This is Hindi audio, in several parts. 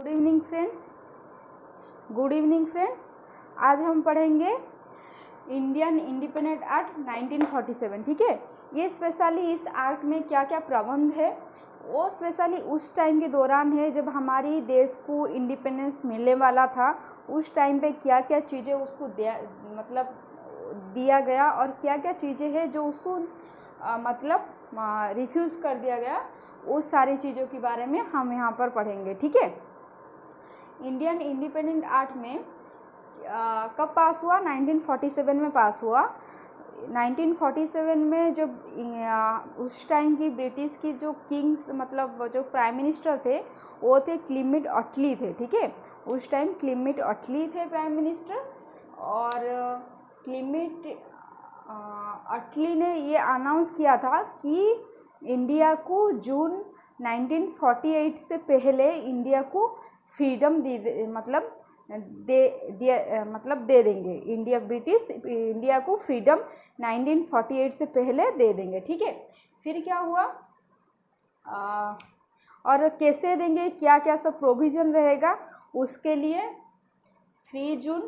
Good evening friends. आज हम पढ़ेंगे इंडियन इंडिपेंडेंट एक्ट 1947। ठीक है, ये स्पेशली इस एक्ट में क्या क्या प्रबंध है वो स्पेशली उस टाइम के दौरान है जब हमारी देश को इंडिपेंडेंस मिलने वाला था। उस टाइम पे क्या क्या चीज़ें उसको दिया गया और क्या क्या चीज़ें हैं जो उसको रिफ्यूज़ कर दिया गया, उस सारी चीज़ों के बारे में हम यहाँ पर पढ़ेंगे। ठीक है, इंडियन इंडिपेंडेंट एक्ट में कब पास हुआ? 1947 में पास हुआ। 1947 में जब उस टाइम की ब्रिटिश की जो किंग्स जो प्राइम मिनिस्टर थे वो थे क्लेमेंट अटली थे। ठीक है, उस टाइम क्लेमेंट अटली थे प्राइम मिनिस्टर, और क्लेमेंट अटली ने ये अनाउंस किया था कि इंडिया को जून 1948 से पहले इंडिया को फ्रीडम दे देंगे। ब्रिटिश इंडिया को फ्रीडम 1948 से पहले दे देंगे। ठीक है, फिर क्या हुआ और कैसे देंगे, क्या क्या सब प्रोविज़न रहेगा, उसके लिए 3 जून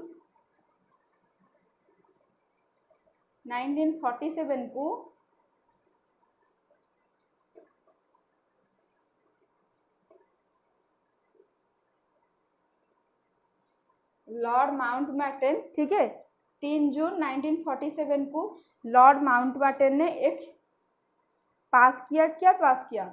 1947 को लॉर्ड माउंटबेटन, ठीक है, 3 जून 1947 को लॉर्ड माउंटबेटन ने एक पास किया। क्या पास किया?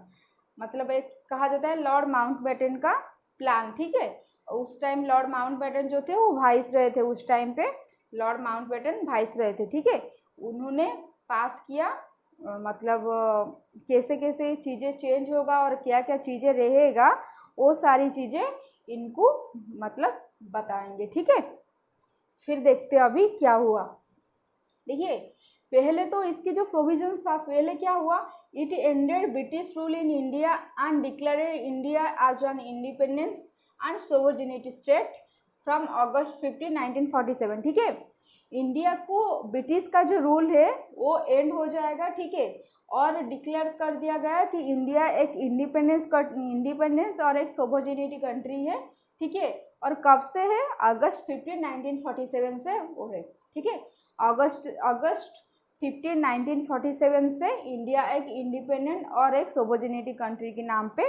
एक कहा जाता है लॉर्ड माउंटबेटन का प्लान। ठीक है, उस टाइम लॉर्ड माउंटबेटन जो थे वो वाइस रहे थे। उस टाइम पे लॉर्ड माउंटबेटन वाइस रहे थे। ठीक है, उन्होंने पास किया कैसे कैसे चीज़ें चेंज होगा और क्या क्या चीज़ें रहेगा, वो सारी चीज़ें इनको बताएंगे। ठीक है, फिर देखते हैं अभी क्या हुआ। देखिए, पहले तो इसके जो प्रोविजंस था, पहले क्या हुआ, it ended British rule in India and declared India as an independence and sovereignty state from August 15, 1947। ठीक है, इंडिया को ब्रिटिश का जो रूल है वो एंड हो जाएगा। ठीक है, और डिक्लेयर कर दिया गया कि इंडिया एक इंडिपेंडेंस और एक सोवरेनिटी कंट्री है। ठीक है, और कब से है? अगस्त 15, 1947 से वो है। ठीक है, अगस्त 15, 1947 से इंडिया एक इंडिपेंडेंट और एक सोवरेनिटी कंट्री के नाम पे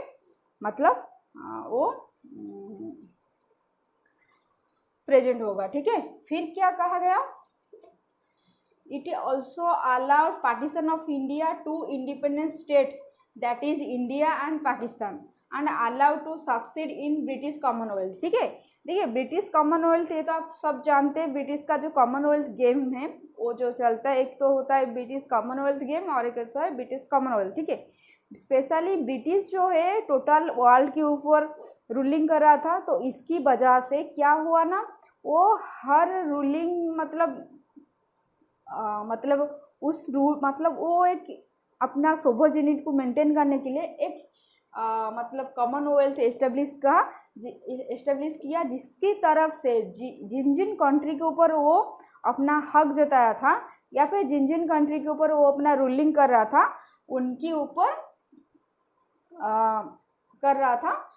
वो प्रेजेंट होगा। ठीक है, फिर क्या कहा गया? It also allowed partition of India to independent state, that is India and Pakistan, and allowed to succeed in British commonwealth. ठीक है, देखिए ब्रिटिश कॉमनवेल्थ ये तो आप सब जानते हैं। ब्रिटिश का जो कॉमनवेल्थ गेम है वो जो चलता है, एक तो होता है ब्रिटिश कॉमनवेल्थ गेम और एक होता है ब्रिटिश कॉमनवेल्थ। ठीक है, स्पेशली ब्रिटिश जो है टोटल वर्ल्ड के ऊपर रूलिंग कर रहा था, तो इसकी वजह से क्या हुआ ना, वो हर रूलिंग उस रूल वो एक अपना सोवरेनिटी को मेंटेन करने के लिए एक कॉमनवेल्थ एस्टेब्लिश किया, जिसकी तरफ से जिन कंट्री के ऊपर वो अपना हक जताया था या फिर जिन कंट्री के ऊपर वो अपना रूलिंग कर रहा था, उनके ऊपर कर रहा था,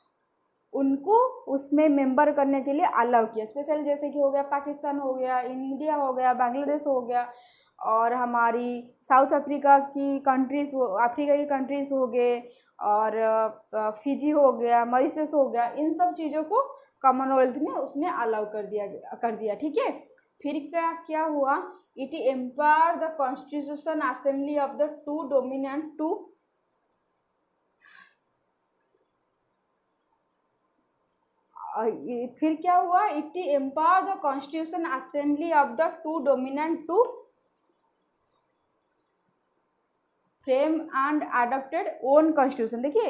उनको उसमें मेंबर करने के लिए अलाउ किया। स्पेशल जैसे कि हो गया पाकिस्तान, हो गया इंडिया, हो गया बांग्लादेश, हो गया और हमारी साउथ अफ्रीका की कंट्रीज हो गए, और फिजी हो गया, मॉरिशस हो गया, इन सब चीज़ों को कॉमनवेल्थ में उसने अलाउ कर दिया। ठीक है, फिर क्या हुआ? It empower the constitution assembly of the two dominant to फिर क्या हुआ? It empower the constitution assembly of the two dominant to frame and adopted own constitution. देखिए,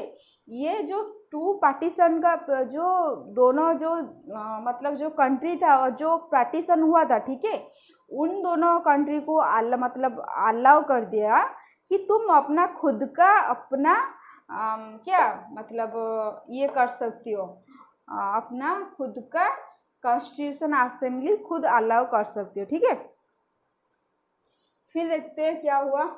ये जो टू पार्टीशन का जो दोनों जो कंट्री था और जो पार्टीशन हुआ था, ठीक है, उन दोनों कंट्री को अलाउ कर दिया कि तुम अपना खुद का अपना ये कर सकती हो, अपना खुद का कॉन्स्टिट्यूशन असेंबली खुद अलाउ कर सकती हो। ठीक है, फिर देखते हैं क्या हुआ।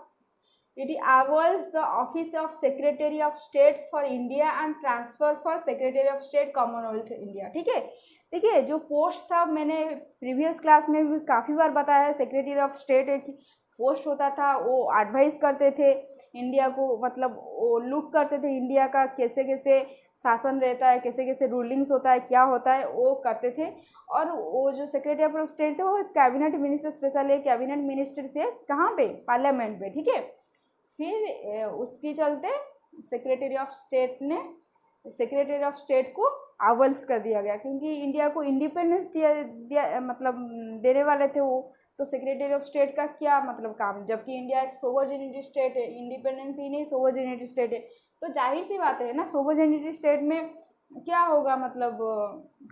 It avals the office of Secretary of State for India and transfer for Secretary of State Commonwealth India। ठीक है, देखिए जो पोस्ट था मैंने प्रीवियस क्लास में भी काफ़ी बार बताया है, सेक्रेटरी ऑफ स्टेट एक पोस्ट होता था, वो एडवाइस करते थे इंडिया को, मतलब वो लुक करते थे इंडिया का कैसे कैसे शासन रहता है, कैसे कैसे रूलिंग्स होता है, क्या होता है, वो करते थे। और वो जो सेक्रेटरी ऑफ स्टेट थे वो कैबिनेट मिनिस्टर, स्पेशल एक कैबिनेट मिनिस्टर थे, कहाँ पे, पार्लियामेंट पे। ठीक है, फिर उसके चलते सेक्रेटरी ऑफ स्टेट को आवल्स कर दिया गया, क्योंकि इंडिया को इंडिपेंडेंस दिया मतलब देने वाले थे वो, तो सेक्रेटरी ऑफ स्टेट का क्या मतलब काम, जबकि इंडिया एक सोवरनिटी स्टेट है, इंडिपेंडेंस ही नहीं सोवरनिटी स्टेट है, तो जाहिर सी बात है ना सोवरनिटी स्टेट में क्या होगा, मतलब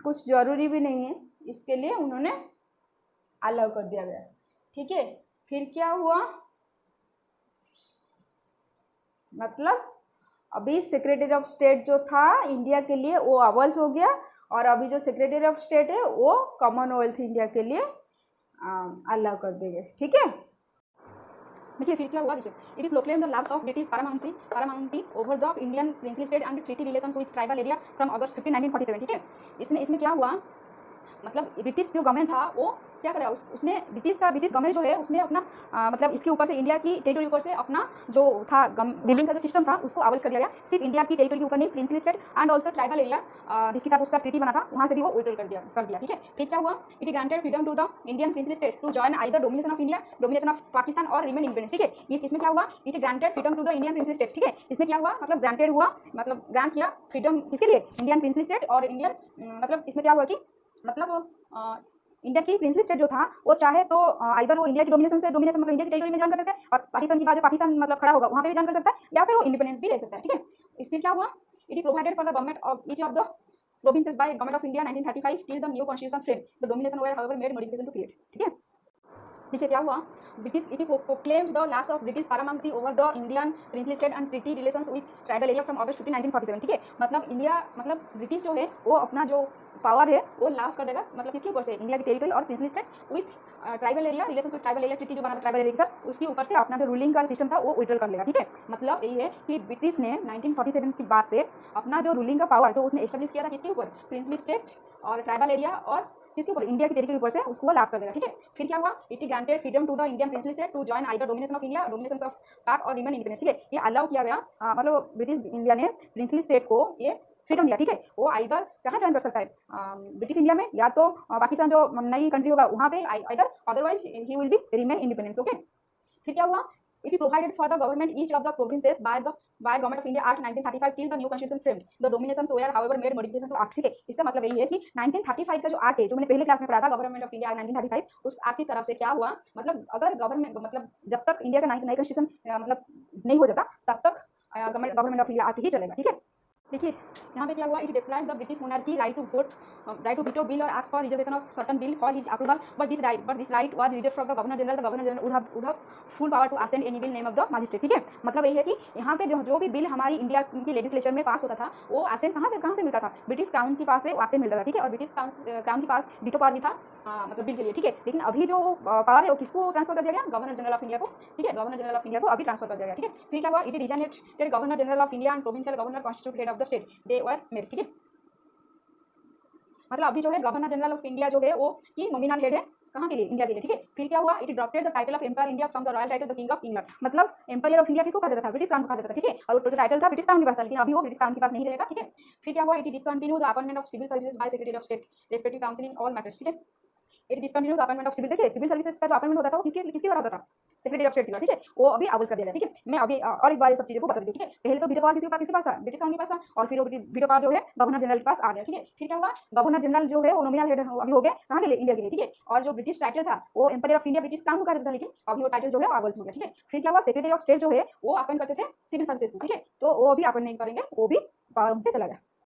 कुछ जरूरी भी नहीं है, इसके लिए उन्होंने अलाउ कर दिया गया। ठीक है, फिर क्या हुआ, मतलब अभी सेक्रेटरी ऑफ स्टेट जो था इंडिया के लिए वो अवल्स हो गया, और अभी जो सेक्रेटरी ऑफ स्टेट है वो कॉमनवेल्थ इंडिया के लिए अलाउ कर देंगे। ठीक है, देखिए फिर क्या हुआ, देखिए it proclaim the lapse of British paramountcy over the Indian princely state and treaty relations with tribal area from August 15, 1947। ठीक है, इसमें क्या हुआ, मतलब ब्रिटिश जो गवर्नमेंट था वो क्या करा, उसने ब्रिटिश गवर्नमेंट जो है उसने अपना मतलब इसके ऊपर से इंडिया की टेरिटरी ऊपर से अपना जो था रूलिंग का जो सिस्टम था उसको अवॉल्व कर दिया गया, सिर्फ इंडिया की टेरिटरी के ऊपर नहीं, princely state and also tribal area जिसके साथ उसका ट्रीटी बना था वहाँ से भी वो विड्रॉल कर दिया। ठीक है, फिर क्या हुआ, it granted freedom to the Indian princely state to join either domination of India, domination of Pakistan और रिमेन इंडिपेंडेंस। ठीक है, ये किसमें क्या हुआ, it granted freedom to the Indian princely state. ठीक है, इसमें क्या हुआ, मतलब ग्रांटेड हुआ, मतलब ग्रांट किया फ्रीडम किसके लिए, इंडियन प्रिंसली स्टेट और इंडियन, मतलब इसमें क्या हुआ कि मतलब इंडिया की प्रिंसली स्टेट जो था वो चाहे तो इधर वो इंडिया की डोमिनेशन मतलब इंडिया की टेरिटरी में ज्वाइन कर सकता है, और पाकिस्तान की बात जो पाकिस्तान मतलब खड़ा होगा वहाँ पे भी ज्वाइन कर सकता है, या फिर वो इंडिपेंडेंस भी ले सकता है। ठीक है, इसमें क्या हुआ, it is provided for the government of each of the provinces by government of India 1935 till the new constitution frame, the domination were however made modification to create. ठीक है, नीचे क्या हुआ, British it proclaimed the lapse of British paramountcy over the Indian princely state and treaty relations with tribal area from August 15, 1947। ठीक है, मतलब इंडिया मतलब ब्रिटिश जो है वो अपना जो पावर है वो लैप्स कर देगा, मतलब किसके ऊपर से, इंडिया की टेरिटरी और princely state with tribal area relations with tribal area treaty जो बना था ट्राइबल एरिया के साथ, उसके ऊपर से अपना जो रूलिंग का सिस्टम था वो विड्रॉल कर लेगा। ठीक है, मतलब यही है कि ब्रिटिश ने 1947 के बाद से अपना जो रूलिंग का पावर तो उसने एस्टेब्लिश किया था किसके ऊपर, प्रिंसली स्टेट और ट्राइबल एरिया और किसके ऊपर, इंडिया की टेरिटरी ऊपर से उसको लास्ट कर देगा। ठीक है, फिर क्या हुआ, it granted freedom to the Indian princely state to join either domination of India, domination of Pak और रिमेन इंडिपेंडेंस। ठीक है, ये अलाउ किया गया, मतलब ब्रिटिश इंडिया ने प्रिंसली स्टेट को ये फ्रीडम दिया। ठीक है, वो आइदर कहाँ ज्वाइन कर सकता है, ब्रिटिश इंडिया में, या तो पाकिस्तान जो नई कंट्री होगा वहाँ पे either, otherwise he will be remain independence. Okay, फिर क्या हुआ, it is provided for the government each of the provinces by government of India Act 1935 till the new constitution framed, the dominations were however made modification to act। ठीक है, इसका मतलब यही है कि 1935 का जो एक्ट है जो मैंने पहले क्लास में पढ़ा था गवर्नमेंट ऑफ इंडिया 1935, उस एक्ट की तरफ से क्या हुआ, मतलब अगर गवर्नमेंट मतलब जब तक इंडिया का नई कॉन्स्टिट्यूशन मतलब नहीं हो जाता तब तक गवर्नमेंट ऑफ इंडिया एक्ट ही चलेगा। ठीक है, देखिए यहाँ पे क्या हुआ, it deprive the British monarchy right to vote, right to veto bill और ask for reservation of certain bill for his approval, but this right was reserved from the governor general. The governor general would have full power to assent any bill name of the magistrate. ठीक है, मतलब यही है कि यहाँ पे जो भी बिल हमारी इंडिया की लेजिस्लेचर में पास होता था वो असेंड कहाँ से मिलता था, ब्रिटिश क्राउन के पास से असेंड मिलता था। ठीक है, और ब्रिटिश क्राउन के पास वीटो पावर भी था मतलब बिल के लिए। ठीक है, लेकिन अभी जो पावर है वो किसको ट्रांसफर कर दिया गया, गवर्नर जनरल ऑफ इंडिया को। ठीक है, गवर्नर जनरल ऑफ इंडिया को अभी ट्रांसफर कर दिया गया। ठीक है, फिर क्या हुआ, it designated governor general of India and provincial governor constitute head of the state, they were made. ठीक है, मतलब अभी जो है गवर्नर जनरल ऑफ इंडिया जो है वो की नॉमिनल हेड है कहाँ के लिए, इंडिया के लिए। ठीक है, फिर क्या हुआ, it dropped the title of empire India from the royal title the king of England, मतलब एम्पायर ऑफ इंडिया किसको कहा जाता था, ब्रिटिश क्राउन को कहा जाता था। ठीक है, और वो जो टाइटल था ब्रिटिश क्राउन के पास था, लेकिन अभी वो ब्रिटिश क्राउन के पास नहीं रहेगा। ठीक है, फिर क्या हुआ, it discontinue the appointment of civil services by secretary of state respective council in all matters. ठीक है, it discontinue the appointment of civil, देखिए सिविल सर्विसेज का जो अपॉइंटमेंट होता था वो किसके द्वारा होता था, सेक्रेटरी ऑफ स्टेट का। ठीक है, वो अभी अवॉल्स कर दिया गया। ठीक है, मैं अभी और एक बार ये सब चीज़ों को बता दूँ। ठीक है, पहले तो वीटो पावर किसके पास था, ब्रिटिश क्राउन के पास था, और फिर वो वीटो पावर जो है गवर्नर जनरल के पास आ गया। ठीक है, फिर क्या हुआ, गवर्नर जनरल जो है वो नॉमिनल हेड अभी हो गया कहाँ के लिए, इंडिया के लिए। ठीक है, और जो ब्रिटिश टाइटल था वो empire of India British crown को कहा जाता था, लेकिन अभी वो टाइटल जो है अवॉल्स हो गया। ठीक है, फिर क्या हुआ, सेक्रेटरी ऑफ स्टेट जो है वो अपॉइंट करते थे सिविल सर्विसेज को। ठीक है, तो वो भी अपॉइंट नहीं करेंगे, वो भी पावर से चला गया।